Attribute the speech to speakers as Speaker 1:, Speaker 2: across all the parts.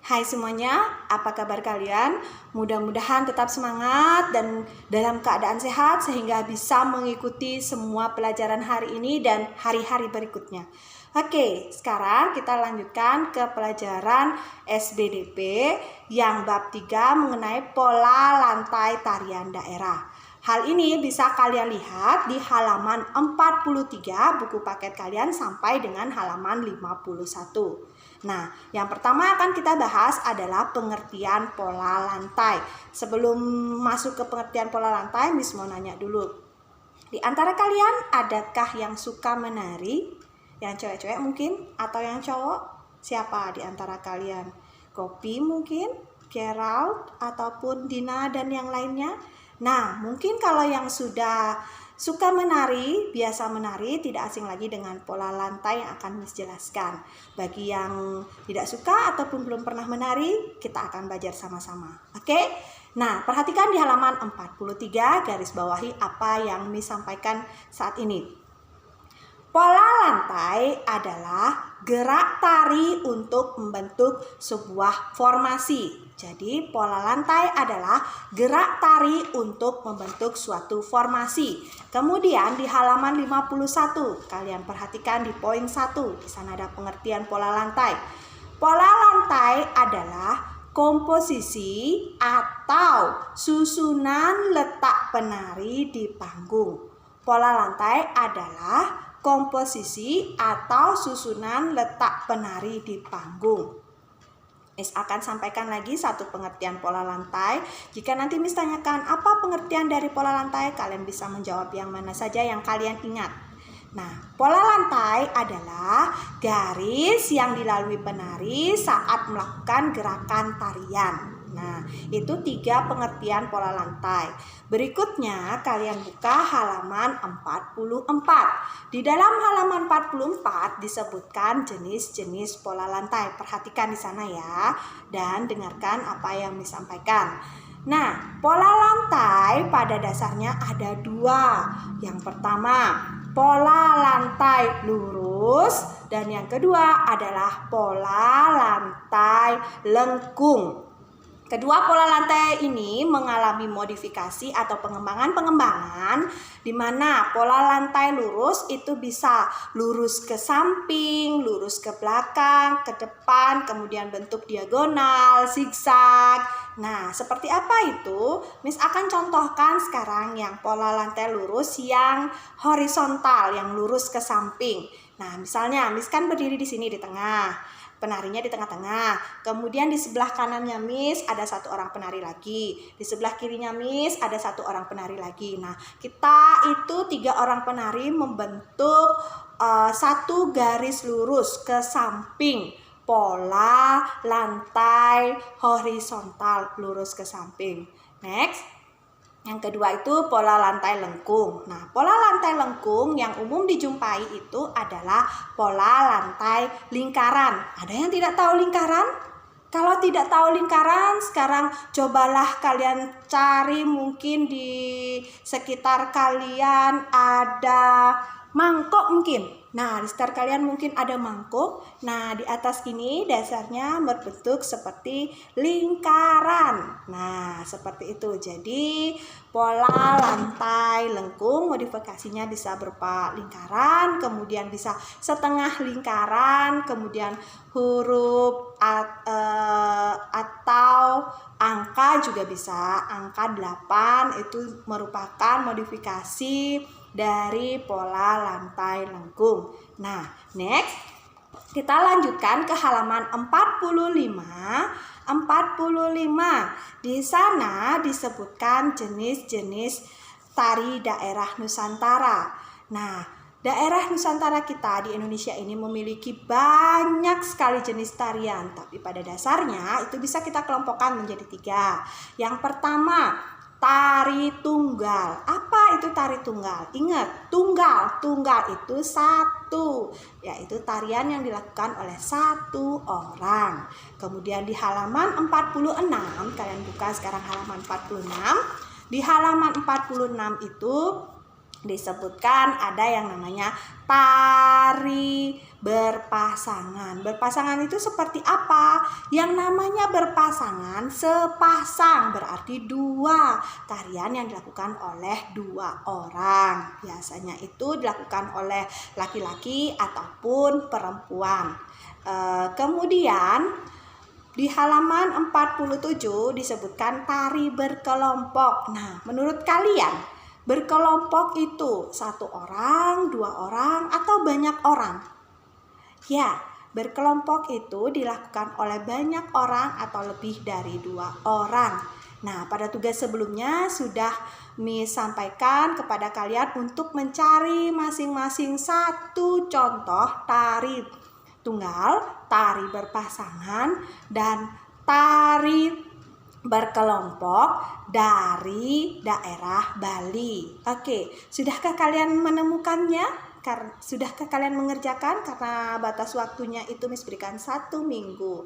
Speaker 1: Hai semuanya, apa kabar kalian? Mudah-mudahan tetap semangat dan dalam keadaan sehat sehingga bisa mengikuti semua pelajaran hari ini dan hari-hari berikutnya. Oke, sekarang kita lanjutkan ke pelajaran SBDP yang bab 3 mengenai pola lantai tarian daerah. Hal ini bisa kalian lihat di halaman 43 buku paket kalian sampai dengan halaman 51. Nah, yang pertama akan kita bahas adalah pengertian pola lantai. Sebelum masuk ke pengertian pola lantai, Miss mau nanya dulu. Di antara kalian, adakah yang suka menari? Yang cewek-cewek mungkin? Atau yang cowok? Siapa di antara kalian? Kopi mungkin? Gerald? Ataupun Dina dan yang lainnya? Nah, mungkin kalau yang sudah suka menari, biasa menari, tidak asing lagi dengan pola lantai yang akan Miss jelaskan. Bagi yang tidak suka ataupun belum pernah menari, kita akan belajar sama-sama. Oke? Nah, perhatikan di halaman 43, garis bawahi apa yang Miss sampaikan saat ini. Pola lantai adalah gerak tari untuk membentuk sebuah formasi. Jadi, pola lantai adalah gerak tari untuk membentuk suatu formasi. Kemudian di halaman 51, kalian perhatikan di poin 1, di sana ada pengertian pola lantai. Pola lantai adalah komposisi atau susunan letak penari di panggung. Pola lantai adalah komposisi atau susunan letak penari di panggung. Miss akan sampaikan lagi satu pengertian pola lantai. Jika nanti Miss tanyakan apa pengertian dari pola lantai, kalian bisa menjawab yang mana saja yang kalian ingat. Nah, pola lantai adalah garis yang dilalui penari saat melakukan gerakan tarian. Nah, itu 3 pengertian pola lantai. Berikutnya, kalian buka halaman 44. Di dalam halaman 44 disebutkan jenis-jenis pola lantai. Perhatikan di sana ya, dan dengarkan apa yang Miss sampaikan. Nah, pola lantai pada dasarnya ada 2. Yang pertama, pola lantai lurus, dan yang kedua adalah pola lantai lengkung. Kedua pola lantai ini mengalami modifikasi atau pengembangan di mana pola lantai lurus itu bisa lurus ke samping, lurus ke belakang, ke depan, kemudian bentuk diagonal, zigzag. Nah, seperti apa itu? Miss akan contohkan sekarang yang pola lantai lurus yang horizontal, yang lurus ke samping. Nah, misalnya Miss kan berdiri di sini di tengah. Penarinya di tengah-tengah. Kemudian di sebelah kanannya Miss ada 1 orang penari lagi. Di sebelah kirinya Miss ada 1 orang penari lagi. Nah, kita itu 3 orang penari membentuk 1 garis lurus ke samping. Pola lantai horizontal lurus ke samping. Next. Yang kedua itu pola lantai lengkung. Nah, pola lantai lengkung yang umum dijumpai itu adalah pola lantai lingkaran. Ada yang tidak tahu lingkaran? Kalau tidak tahu lingkaran, sekarang cobalah kalian cari, mungkin di sekitar kalian ada mangkok mungkin. Nah, di sekitar kalian mungkin ada mangkuk. Nah, di atas ini dasarnya berbentuk seperti lingkaran. Nah, seperti itu. Jadi, pola lantai lengkung modifikasinya bisa berupa lingkaran, kemudian bisa setengah lingkaran, kemudian huruf atau angka juga bisa. Angka 8 itu merupakan modifikasi dari pola lantai lengkung. Nah, next kita lanjutkan ke halaman 45. Di sana disebutkan jenis-jenis tari daerah Nusantara. Nah, daerah Nusantara kita di Indonesia ini memiliki banyak sekali jenis tarian, tapi pada dasarnya itu bisa kita kelompokkan menjadi 3. Yang pertama, tari tunggal. Apa itu tari tunggal? Ingat, tunggal itu 1, yaitu tarian yang dilakukan oleh 1 orang. Kemudian di halaman 46, kalian buka sekarang halaman 46. Di halaman 46 itu disebutkan ada yang namanya tari berpasangan. Berpasangan itu seperti apa? Yang namanya berpasangan, sepasang berarti dua. Tarian yang dilakukan oleh dua orang. Biasanya itu dilakukan oleh laki-laki ataupun perempuan. Kemudian di halaman 47 disebutkan tari berkelompok. Nah, menurut kalian berkelompok itu satu orang, dua orang, atau banyak orang? Ya, berkelompok itu dilakukan oleh banyak orang atau lebih dari dua orang. Nah, pada tugas sebelumnya sudah Miss sampaikan kepada kalian untuk mencari masing-masing satu contoh tari tunggal, tari berpasangan, dan tari berkelompok dari daerah Bali. Oke, sudahkah kalian menemukannya? Sudahkah kalian mengerjakan? Karena batas waktunya itu Miss berikan 1 minggu.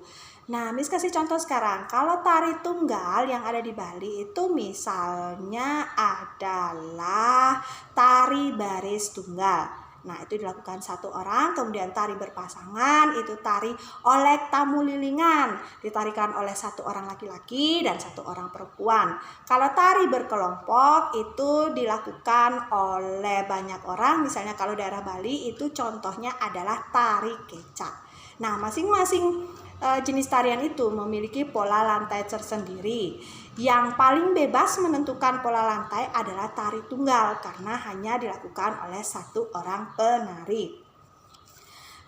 Speaker 1: Nah, Miss kasih contoh sekarang. Kalau tari tunggal yang ada di Bali itu misalnya adalah tari baris tunggal. Nah, itu dilakukan satu orang. Kemudian tari berpasangan, itu tari olek tamu lilingan, ditarikan oleh satu orang laki-laki dan satu orang perempuan. Kalau tari berkelompok itu dilakukan oleh banyak orang. Misalnya kalau daerah Bali itu contohnya adalah tari kecak. Nah, masing-masing jenis tarian itu memiliki pola lantai tersendiri. Yang paling bebas menentukan pola lantai adalah tari tunggal karena hanya dilakukan oleh satu orang penari.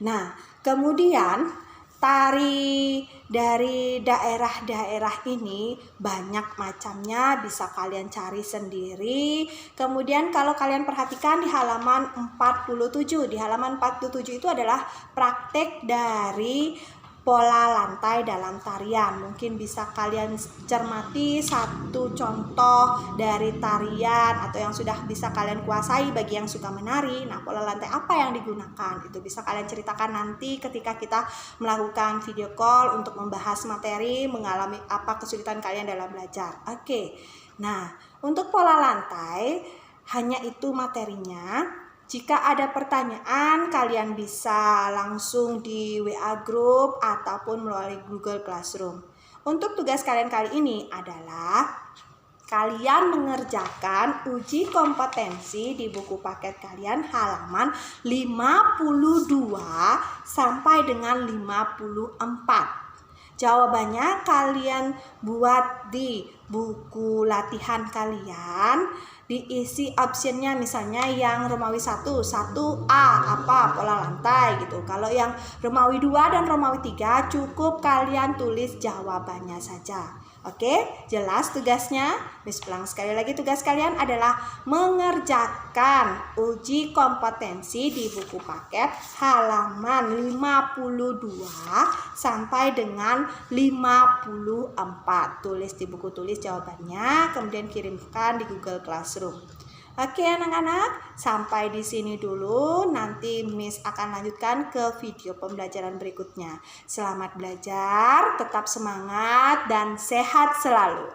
Speaker 1: Nah, kemudian tari dari daerah-daerah ini banyak macamnya, bisa kalian cari sendiri. Kemudian kalau kalian perhatikan di halaman 47, di halaman 47 itu adalah praktek dari pola lantai dalam tarian. Mungkin bisa kalian cermati satu contoh dari tarian atau yang sudah bisa kalian kuasai bagi yang suka menari. Nah, pola lantai apa yang digunakan? Itu bisa kalian ceritakan nanti ketika kita melakukan video call untuk membahas materi, mengalami apa kesulitan kalian dalam belajar. Oke. Nah, untuk pola lantai hanya itu materinya. Jika ada pertanyaan, kalian bisa langsung di WA Group ataupun melalui Google Classroom. Untuk tugas kalian kali ini adalah kalian mengerjakan uji kompetensi di buku paket kalian halaman 52 sampai dengan 54. Jawabannya kalian buat di buku latihan kalian, diisi optionnya misalnya yang Romawi 1A apa pola lantai gitu. Kalau yang Romawi 2 dan Romawi 3 cukup kalian tulis jawabannya saja. Oke, jelas tugasnya? Miss ulang sekali lagi, tugas kalian adalah mengerjakan uji kompetensi di buku paket halaman 52 sampai dengan 54. Tulis di buku tulis jawabannya, kemudian kirimkan di Google Classroom. Oke anak-anak, sampai di sini dulu. Nanti Miss akan lanjutkan ke video pembelajaran berikutnya. Selamat belajar, tetap semangat dan sehat selalu.